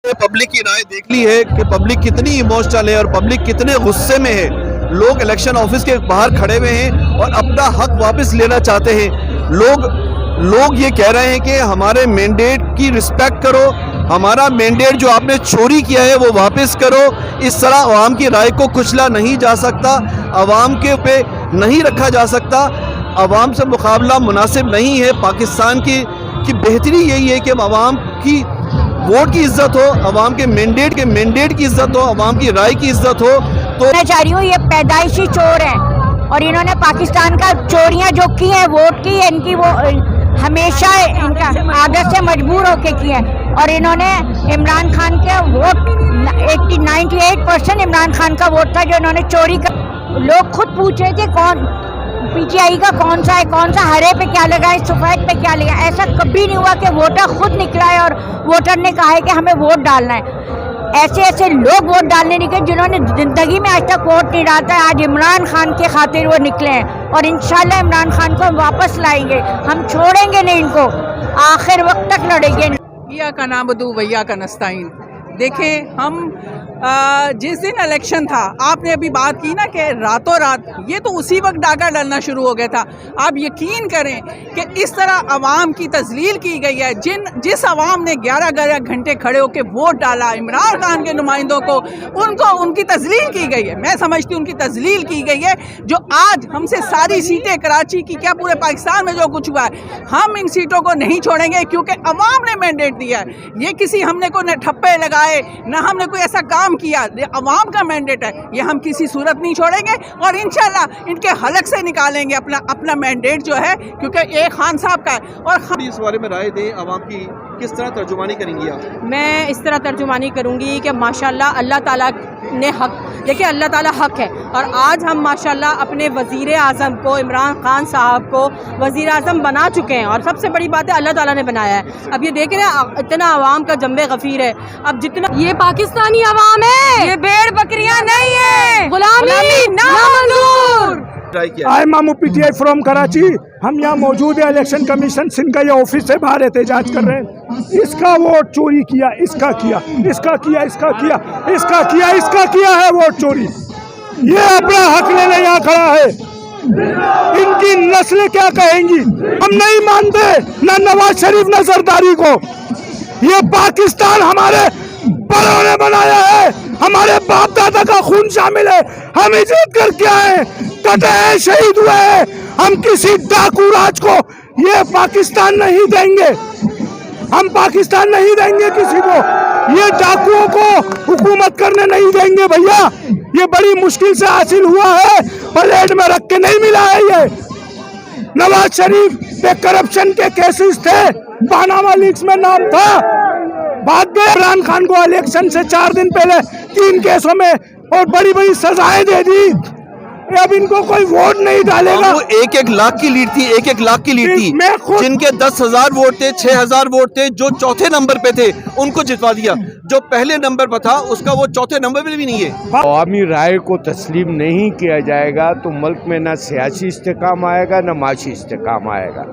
Public की राय देख ली है कि पब्लिक कितनी इमोशनल है और पब्लिक कितने गुस्से में है। लोग इलेक्शन ऑफिस के बाहर खड़े हुए हैं और अपना हक वापस लेना चाहते हैं। लोग ये कह रहे हैं कि हमारे मैंडेट की रिस्पेक्ट करो, हमारा मैंडेट जो आपने चोरी किया है वो वापस करो। इस तरह आवाम की राय को कुचला नहीं जा सकता, आवाम के पे नहीं रखा जा सकता, आवाम से मुकाबला मुनासिब नहीं है। पाकिस्तान की बेहतरी यही है कि आवाम की वोट की इज्जत हो, आवाम के मैंडेट की इज्जत हो, आवाम की राय की इज्जत हो। तो मैं चाह रही हूँ ये पैदाइशी चोर हैं और इन्होंने पाकिस्तान का चोरियां जो की हैं वोट की, इनकी वो हमेशा इनका आदत से मजबूर होके की है। और इन्होंने इमरान खान के वोट 98% इमरान खान का वोट था जो इन्होंने चोरी कर। लोग खुद पूछ रहे थे कौन पीटीआई का कौन सा है, कौन सा हरे पे क्या लगा है, सफेद पे क्या लगा। ऐसा कभी नहीं हुआ कि वोटर खुद निकला है और वोटर ने कहा है कि हमें वोट डालना है। ऐसे लोग वोट डालने निकले जिन्होंने जिंदगी में आज तक वोट नहीं डाला है। आज इमरान खान के खातिर वो निकले हैं और इंशाल्लाह इमरान खान को वापस लाएंगे। हम छोड़ेंगे नहीं इनको, आखिर वक्त तक लड़ेंगे। भैया का नाबदू भैया का नस्ताइन। देखें, हम जिस दिन इलेक्शन था, आपने अभी बात की ना कि रातों रात, ये तो उसी वक्त डाका डालना शुरू हो गया था। आप यकीन करें कि इस तरह अवाम की तजलील की गई है। जिस अवाम ने 11 घंटे खड़े होकर वोट डाला इमरान खान के नुमाइंदों को, उनकी तजलील की गई है। मैं समझती हूँ उनकी तजलील की गई है। जो आज हमसे सारी सीटें कराची की क्या पूरे पाकिस्तान में जो कुछ हुआ है, हम इन सीटों को नहीं छोड़ेंगे क्योंकि अवाम ने मैंडेट दिया है। ये किसी हमने कोई न ठप्पे लगाए न हमने कोई ऐसा काम किया, अवाम का मैंडेट है, ये हम किसी सूरत नहीं छोड़ेंगे और इंशाल्लाह इनके हलक से निकालेंगे अपना मैंडेट जो है, क्योंकि एक खान साहब का है। और इस बारे में राय दें, आवाम की किस तरह तर्जुमानी करेंगी आप? मैं इस तरह तर्जुमानी करूंगी कि माशाल्लाह अल्लाह ताला ने हक, देखिए अल्लाह ताला हक है और आज हम माशाल्लाह अपने वज़ीर आज़म को, इमरान खान साहब को वज़ीर आज़म बना चुके हैं और सबसे बड़ी बात है अल्लाह ताला ने बनाया है। अब ये देख रहे हैं इतना आवाम का जम्बे गफ़ीर है। अब जितना ये पाकिस्तानी आवाम है, ये भेड़ बकरियां नहीं है, गुलामी ना मंजूर। आई मामू पीटीआई फ्रॉम कराची। हम यहाँ मौजूद है इलेक्शन कमीशन सिंध का, ये ऑफिस से बाहर एहतजाज कर रहे हैं। इसका वोट चोरी किया, इसका किया, इसका किया, इसका किया, इसका किया, इसका किया है वोट चोरी। ये अपना हक लेने यहाँ खड़ा है। इनकी नस्लें क्या कहेंगी? हम नहीं मानते ना नवाज शरीफ ना जरदारी को। ये पाकिस्तान हमारे बड़ों ने बनाया है, हमारे बाप दादा का खून शामिल है। हम इज्जत करके आए, कटे हैं, शहीद हुए हैं। हम किसी डाकू राज को ये पाकिस्तान नहीं देंगे। हम पाकिस्तान नहीं देंगे किसी को। ये डाकुओं को हुकूमत करने नहीं देंगे भैया। ये बड़ी मुश्किल से हासिल हुआ है, प्लेट में रख के नहीं मिला है। ये नवाज शरीफ पे करप्शन के केसेस थे, पानामा लीक्स में नाम था। बाद में इमरान खान को इलेक्शन से 4 दिन पहले 3 केसों में और बड़ी बड़ी सजाएं दे दी। अब इनको कोई वोट नहीं डालेगा। वो 1-1 लाख की लीड थी, 1-1 लाख की लीड थी। जिनके 10,000 वोट थे, 6,000 वोट थे, जो चौथे नंबर पे थे उनको जितवा दिया। जो पहले नंबर पर था उसका वो चौथे नंबर पे भी नहीं है। अवामी राय को तस्लीम नहीं किया जाएगा तो मुल्क में ना सियासी इस्तेकाम आएगा ना माशी इस्तेकाम आएगा।